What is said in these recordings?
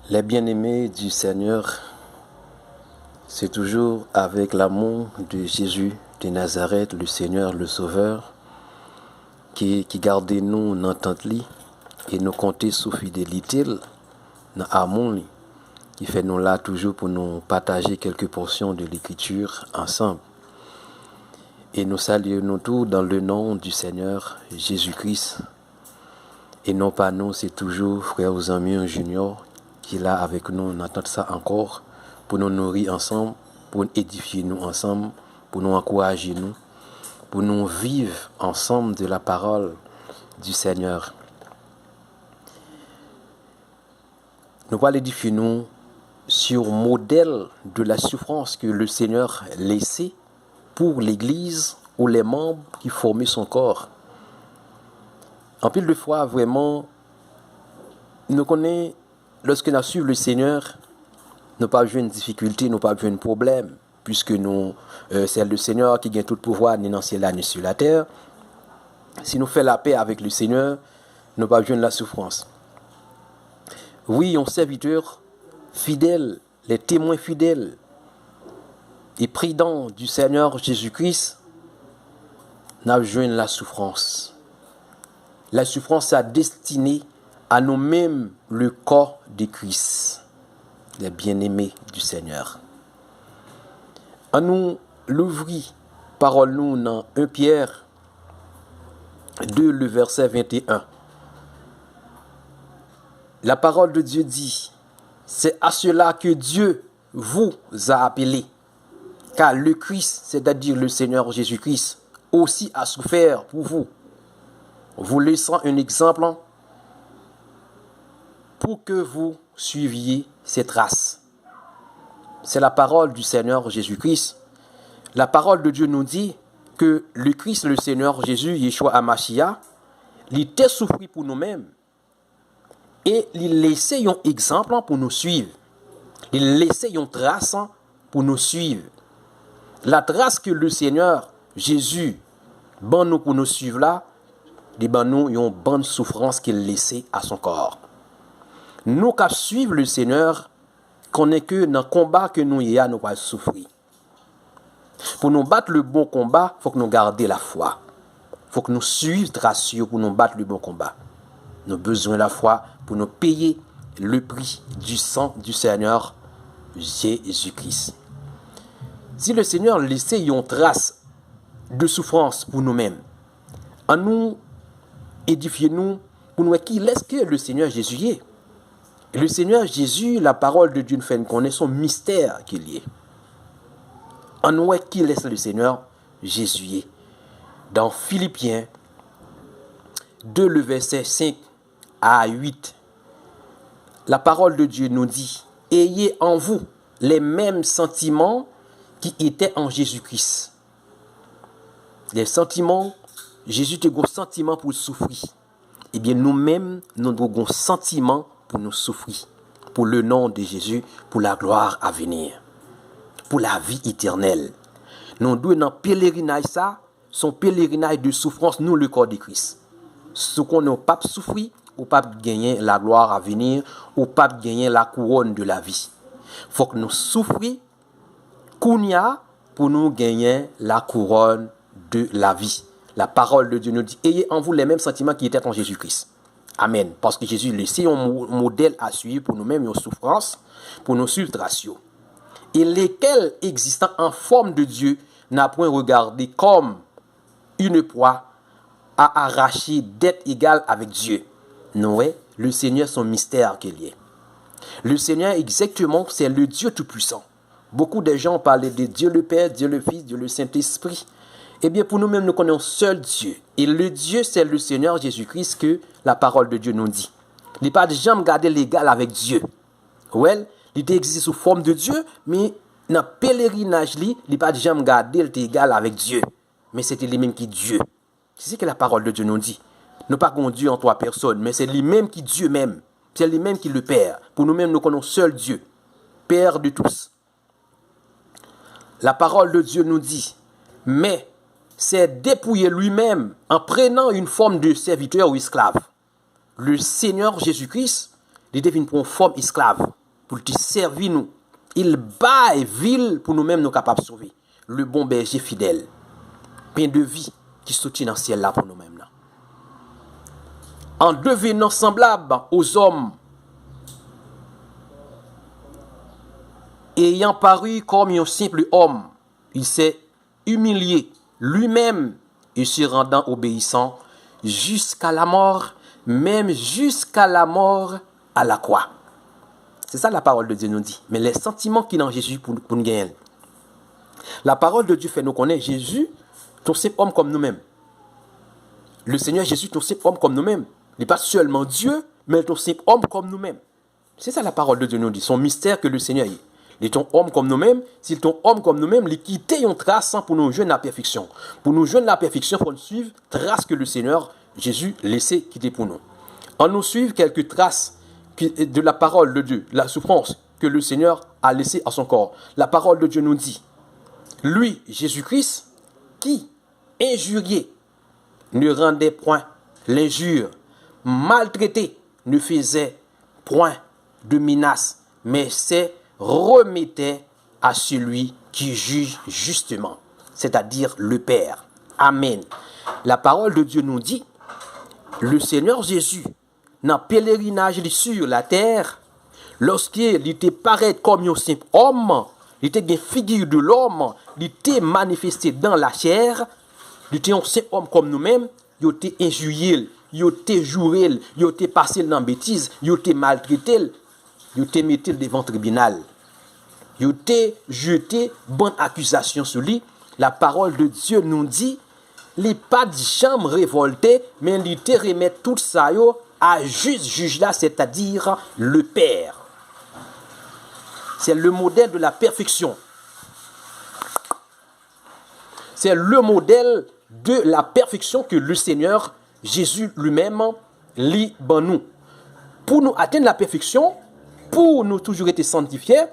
Les bien-aimés du Seigneur, c'est toujours avec l'amour de Jésus de Nazareth, le Seigneur, le Sauveur, qui garde nous dans notre lit et nous compter sous fidélité, dans l'amour, qui fait nous là toujours pour nous partager quelques portions de l'Écriture ensemble. Et nous saluons nous tous dans le nom du Seigneur Jésus-Christ. Et non pas nous, c'est toujours frère aux amis junior qui est là avec nous, on attend ça encore, pour nous nourrir ensemble, pour nous édifier nous ensemble, pour nous encourager nous, pour nous vivre ensemble de la parole du Seigneur. Nous allons édifier nous sur le modèle de la souffrance que le Seigneur laissait pour l'Église ou les membres qui formaient son corps. En pile de fois, vraiment, nous connaissons, lorsque nous suivons le Seigneur, nous pas besoin de difficultés, nous pas besoin de problèmes, puisque c'est le Seigneur qui gagne tout le pouvoir, ni dans le ciel, ni sur la terre. Si nous faisons la paix avec le Seigneur, nous pas besoin de la souffrance. Oui, on serviteur fidèle, les témoins fidèles et prudents du Seigneur Jésus-Christ, n'a besoin de la souffrance. La souffrance est destinée à nous-mêmes le corps de Christ, les bien-aimés du Seigneur. En nous l'ouvrir, parole nous dans 1 Pierre 2, le verset 21. La parole de Dieu dit, c'est à cela que Dieu vous a appelé, car le Christ, c'est-à-dire le Seigneur Jésus-Christ, aussi a souffert pour vous laissant un exemple pour que vous suiviez ses traces. C'est la parole du Seigneur Jésus-Christ. La parole de Dieu nous dit que le Christ, le Seigneur Jésus, Yeshua HaMashiach, il était souffert pour nous-mêmes et il laissait un exemple pour nous suivre. Il laissait une trace pour nous suivre. La trace que le Seigneur Jésus ban nous pour nous suivre là, il ban nous une bonne souffrance qu'il laissait à son corps. Nous qui suivons le Seigneur, connaît que dans le combat que nous y a, nous allons souffrir. Pour nous battre le bon combat, il faut que nous gardions la foi. Il faut que nous suivions trace pour nous battre le bon combat. Nous avons besoin de la foi pour nous payer le prix du sang du Seigneur Jésus-Christ. Si le Seigneur laissait une trace de souffrance pour nous-mêmes, en nous édifiez-nous pour nous qui laisse que le Seigneur Jésus est. Et le Seigneur Jésus, la parole de Dieu nous fait connaître son mystère qu'il y est. En nous qui laisse le Seigneur Jésus est. Dans Philippiens 2, le verset 5 à 8, la parole de Dieu nous dit, ayez en vous les mêmes sentiments qui étaient en Jésus-Christ. Les sentiments, Jésus a un sentiment pour souffrir. Eh bien, nous-mêmes, nous avons un sentiment pour nous souffrir. Pour le nom de Jésus, pour la gloire à venir. Pour la vie éternelle. Nous devons dans pèlerinage ça, son pèlerinage de souffrance, nous le corps de Christ. Ce qu'on n'a pas souffrir, ou pas gagner la gloire à venir, ou pas gagner la couronne de la vie. Il faut que nous souffrions, kounia, pour nous gagner la couronne de la vie. La parole de Dieu nous dit, ayez en vous les mêmes sentiments qui étaient en Jésus-Christ. Amen. Parce que Jésus laissait un modèle à suivre pour nous-mêmes, une souffrance, pour nos sultrations. Et lesquels existant en forme de Dieu n'a point regardé comme une proie à arracher d'être égal avec Dieu. Non, le Seigneur, son mystère qu'il y est. Le Seigneur, exactement, c'est le Dieu Tout-Puissant. Beaucoup de gens parlaient de Dieu le Père, Dieu le Fils, Dieu le Saint-Esprit. Eh bien, pour nous-mêmes, nous connaissons seul Dieu. Et le Dieu, c'est le Seigneur Jésus-Christ que la parole de Dieu nous dit. Il n'est pas de jamais garder l'égal avec Dieu. Ouais, il existe sous forme de Dieu, mais dans le pèlerinage, il n'est pas de jamais garder l'égal avec Dieu. Mais c'était lui-même qui est Dieu. C'est ce que la parole de Dieu nous dit. Nous pas qu'on Dieu en trois personnes, mais c'est lui-même qui est Dieu même. C'est lui-même qui est le Père. Pour nous-mêmes, nous connaissons seul Dieu, Père de tous. La parole de Dieu nous dit, mais c'est dépouiller lui-même en prenant une forme de serviteur ou esclave. Le Seigneur Jésus-Christ, il devient pour une forme esclave. pour te servir nous. Il bat et ville pour nous-mêmes nous capables de sauver. Le bon berger fidèle. Pain de vie qui soutient dans le ciel là pour nous-mêmes. Là. En devenant semblable aux hommes, ayant paru comme un simple homme, il s'est humilié lui-même et se rendant obéissant jusqu'à la mort, même jusqu'à la mort à la croix. C'est ça la parole de Dieu nous dit. Mais les sentiments qui sont en Jésus pour nous gagner. La parole de Dieu fait nous connaître Jésus, ton simple homme comme nous-mêmes. Le Seigneur Jésus, ton simple homme comme nous-mêmes. Il n'est pas seulement Dieu, mais ton simple homme comme nous-mêmes. C'est ça la parole de Dieu nous dit. Son mystère que le Seigneur est. Il est ton homme comme nous-mêmes. S'il est ton homme comme nous-mêmes, il quitte une trace pour nous joindre la perfection. Pour nous joindre la perfection, il faut nous suivre trace que le Seigneur Jésus laissait quitter pour nous. En nous suivre quelques traces de la parole de Dieu, la souffrance que le Seigneur a laissée à son corps. La parole de Dieu nous dit, lui, Jésus-Christ, qui, injurié, ne rendait point l'injure, maltraité, ne faisait point de menace, mais se remettait à celui qui juge justement, c'est-à-dire le Père. Amen. La parole de Dieu nous dit, le Seigneur Jésus, dans le pèlerinage sur la terre, lorsqu'il était paraît comme un simple homme, il était une figure de l'homme, il était manifesté dans la chair, il était un simple homme comme nous-mêmes, il était injurié, il était juré, il était passé dans la bêtise, il était maltraité, il était mis devant le tribunal. Il était jeté bonne accusation sur lui. La parole de Dieu nous dit, il n'est pas de jambe révolté, mais il était remettre tout ça à juste juge là, c'est-à-dire le Père. C'est le modèle de la perfection. C'est le modèle de la perfection que le Seigneur Jésus lui-même lit dans nous. Pour nous atteindre la perfection, pour nous toujours être sanctifiés,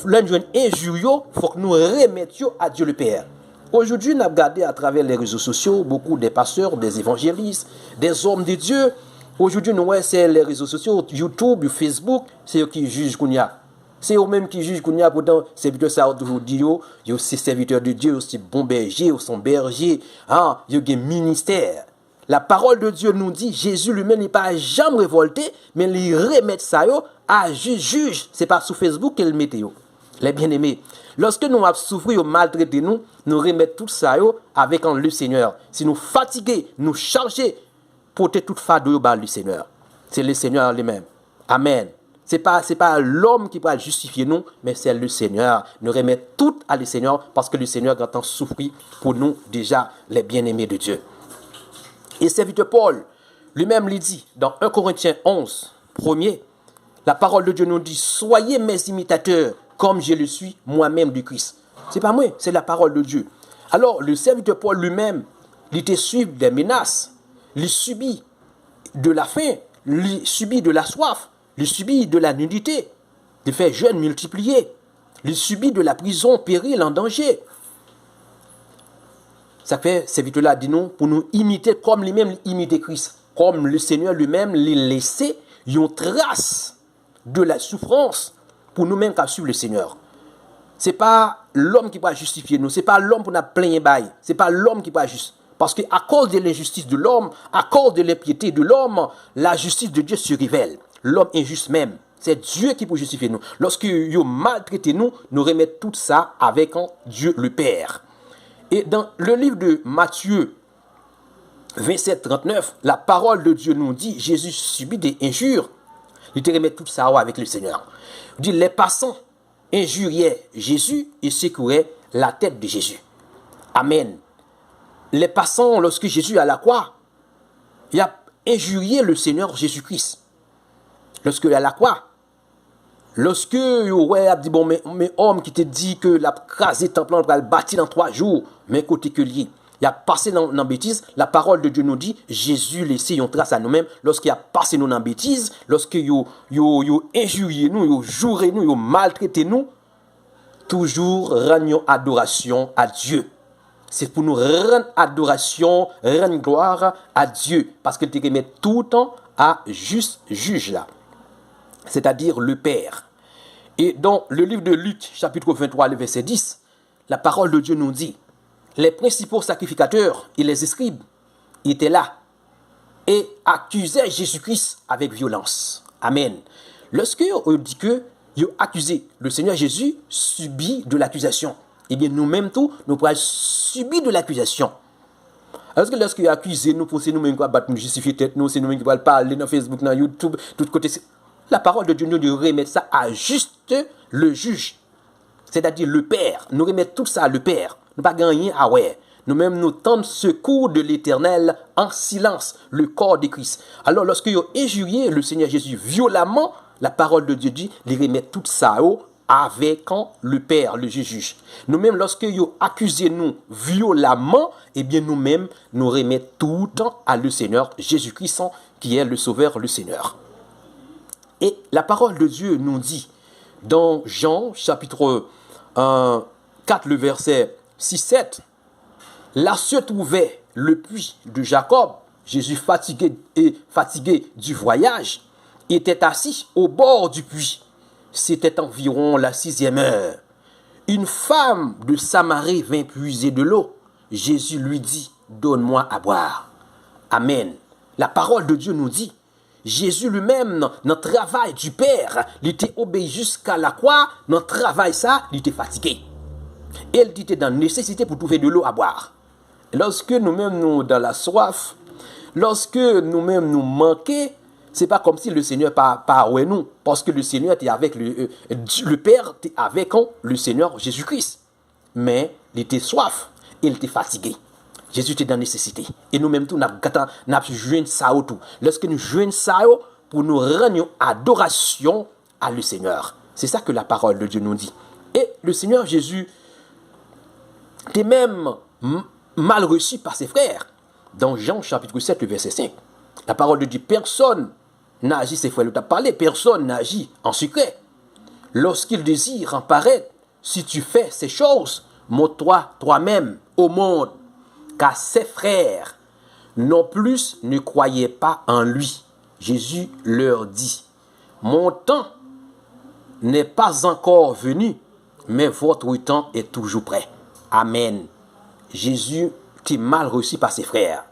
l'un injurieux, il faut que nous remettions à Dieu le Père. Aujourd'hui, nous avons regardé à travers les réseaux sociaux beaucoup des pasteurs, des évangélistes, des hommes de Dieu. Aujourd'hui, nous voyons les réseaux sociaux, YouTube, Facebook, c'est eux qui jugent qu'on y a. C'est eux-mêmes qui jugent qu'on y a. Pourtant, serviteurs, ça toujours dit, ils sont serviteurs de Dieu, ils sont bons bergers, ils sont bergers, ils ont un ministère. La parole de Dieu nous dit, Jésus lui-même n'est pas jamais révolté, mais il remet ça à juge. Ce n'est pas sur Facebook qu'il met. Les bien-aimés, lorsque nous avons souffert ou maltraité nous remettons tout ça avec le Seigneur. Si nous fatigués, nous chargés, porter toute fardeau au le Seigneur. C'est le Seigneur lui-même. Amen. Ce n'est pas l'homme qui va justifier nous, mais c'est le Seigneur. Nous remettons tout à le Seigneur parce que le Seigneur a tant souffert pour nous déjà les bien-aimés de Dieu. Et serviteur Paul lui-même lui dit dans 1 Corinthiens 11, premier, la parole de Dieu nous dit, soyez mes imitateurs comme je le suis moi-même du Christ. Ce n'est pas moi, c'est la parole de Dieu. Alors, le serviteur Paul lui-même, il était suivi des menaces, il subit de la faim, il subit de la soif, il subit de la nudité, il fait jeûne multiplié, il subit de la prison, péril, en danger. Ça fait, serviteur-là dit nous, pour nous imiter comme lui-même, imiter Christ. Comme le Seigneur lui-même, il laissé une trace de la souffrance pour nous-mêmes qui suivons le Seigneur. Ce n'est pas l'homme qui va justifier nous, ce n'est pas l'homme pour nous plaindre bail, ce n'est pas l'homme qui va justifier. Parce qu'à cause de l'injustice de l'homme, à cause de l'impiété de l'homme, la justice de Dieu se révèle. L'homme injuste même. C'est Dieu qui peut justifier nous. Lorsque vous maltraitez nous, nous remettons tout ça avec Dieu le Père. Et dans le livre de Matthieu 27, 39, la parole de Dieu nous dit, Jésus subit des injures. Il te remet tout ça avec le Seigneur. Il dit, les passants injuriaient Jésus et secouraient la tête de Jésus. Amen. Les passants, lorsque Jésus est à la croix, il a injurié le Seigneur Jésus-Christ. Lorsque il est à la croix, lorsque a dit, bon, mais homme qui te dit que la crasé temple, on va le bâtir dans 3 jours, mais côté que lié. Il a passé dans la bêtise, la parole de Dieu nous dit, Jésus laissé une trace à nous-mêmes, lorsqu'il a passé nous dans la bêtise, lorsqu'il a injurié nous, il a juré nous, il a maltraité nous, toujours rendre adoration à Dieu. C'est pour nous rendre adoration, rendre gloire à Dieu, parce que tu remets tout le temps à juste juge là, c'est-à-dire le Père. Et dans le livre de Luc, chapitre 23, le verset 10, la parole de Dieu nous dit, les principaux sacrificateurs et les scribes étaient là et accusaient Jésus-Christ avec violence. Amen. Lorsque on dit que ils ont accusé le Seigneur Jésus, subit de l'accusation. Eh bien, nous-mêmes, tout, nous pourrons subir de l'accusation. Parce que lorsqu'ils ont accusé nous, pour nous-mêmes qui nous justifier tête, nous, c'est nous-mêmes qui allons parler dans Facebook, dans YouTube, tout côté. La parole de Dieu nous de remettre ça à juste le juge, c'est-à-dire le Père. Nous remettons tout ça à le Père. Nous pas gagner à ouais. Nous-mêmes, nous tendons secours de l'Éternel en silence, le corps de Christ. Alors, lorsqu'ils ont injurié le Seigneur Jésus violemment, la parole de Dieu dit, les remettre tout ça avec le Père, le juge. Nous-mêmes, lorsqu'ils ont accusé nous violemment, eh bien, nous-mêmes, nous remettons tout temps à le Seigneur Jésus-Christ, qui est le Sauveur, le Seigneur. Et la parole de Dieu nous dit, dans Jean, chapitre 4, le verset 6-7, là se trouvait le puits de Jacob. Jésus, fatigué du voyage, était assis au bord du puits. C'était environ la 6e heure. Une femme de Samarie vint puiser de l'eau. Jésus lui dit, donne-moi à boire. Amen. La parole de Dieu nous dit, Jésus lui-même, dans le travail du Père, il était obéi jusqu'à la croix, dans le travail ça, il était fatigué. Et il était dans la nécessité pour trouver de l'eau à boire. Lorsque nous-mêmes nous dans la soif, lorsque nous-mêmes nous manquons, c'est pas comme si le Seigneur pas ouais nous, parce que le Seigneur était avec le Père était avec le Seigneur Jésus-Christ. Mais il était soif, et il était fatigué. Jésus était dans la nécessité. Et nous-mêmes, nous avons joué ça tout. Lorsque nous jouons ça pour nous rendre adoration à le Seigneur. C'est ça que la parole de Dieu nous dit. Et le Seigneur Jésus était même mal reçu par ses frères. Dans Jean chapitre 7, verset 5. La parole de Dieu, personne n'agit, ses frères l'ont parlé, personne n'agit en secret. Lorsqu'il désire en paraître, si tu fais ces choses, montre-toi toi-même au monde. Car ses frères non plus ne croyaient pas en lui. Jésus leur dit, mon temps n'est pas encore venu, mais votre temps est toujours prêt. Amen. Jésus était mal reçu par ses frères.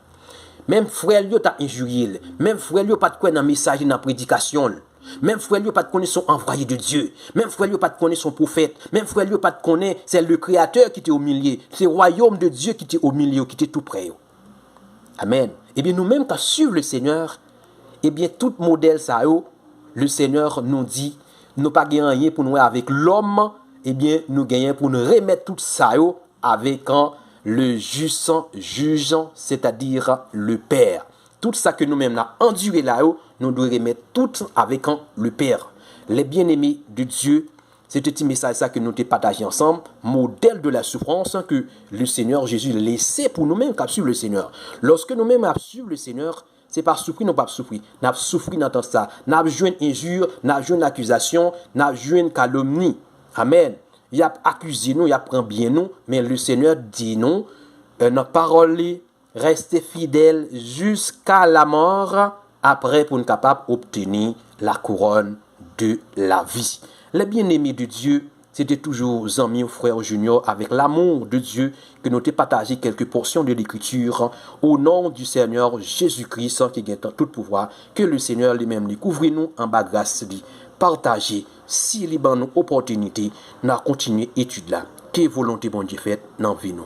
Même frère lui t'a injurié, même frère lui pas de quoi dans message dans prédication. Même frère lui pas de connaître son envoyé de Dieu, même frère lui pas de connaître son prophète, même frère lui pas de connaître c'est le créateur qui était au milieu, c'est le royaume de Dieu qui était au milieu, qui était tout près. Amen. Eh bien nous-mêmes quand suivre le Seigneur, eh bien tout modèle ça le Seigneur nous dit, nous pas gagner pour nous avec l'homme, eh bien nous gagnons pour nous remettre tout ça avec le jugeant, c'est-à-dire le Père. Tout ça que nous-mêmes avons enduré là-haut, nous devons remettre tout avec le Père. Les bien-aimés de Dieu, c'est un petit message ça que nous avons partagé ensemble, modèle de la souffrance que le Seigneur Jésus laissait pour nous-mêmes qui suivre le Seigneur. Lorsque nous-mêmes suivre le Seigneur, c'est pas souffrir, non pas souffrir. Nous avons souffert dans ça. Nous avons joué une injure, nous avons joué une accusation, nous avons joué une calomnie. Amen. Il a accusé nous, il a pris bien nous, mais le Seigneur dit nous, notre parole, restez fidèles jusqu'à la mort, après pour nous capables d'obtenir la couronne de la vie. Les bien-aimés de Dieu, c'était toujours amis ou frères juniors avec l'amour de Dieu que nous avons partagé quelques portions de l'Écriture au nom du Seigneur Jésus-Christ qui a tout pouvoir, que le Seigneur lui-même lui couvre nous en bas grâce lui. Partager, si il y a une opportunité, nous continuer l'étude là. Que volonté bon Dieu fait dans vie nous.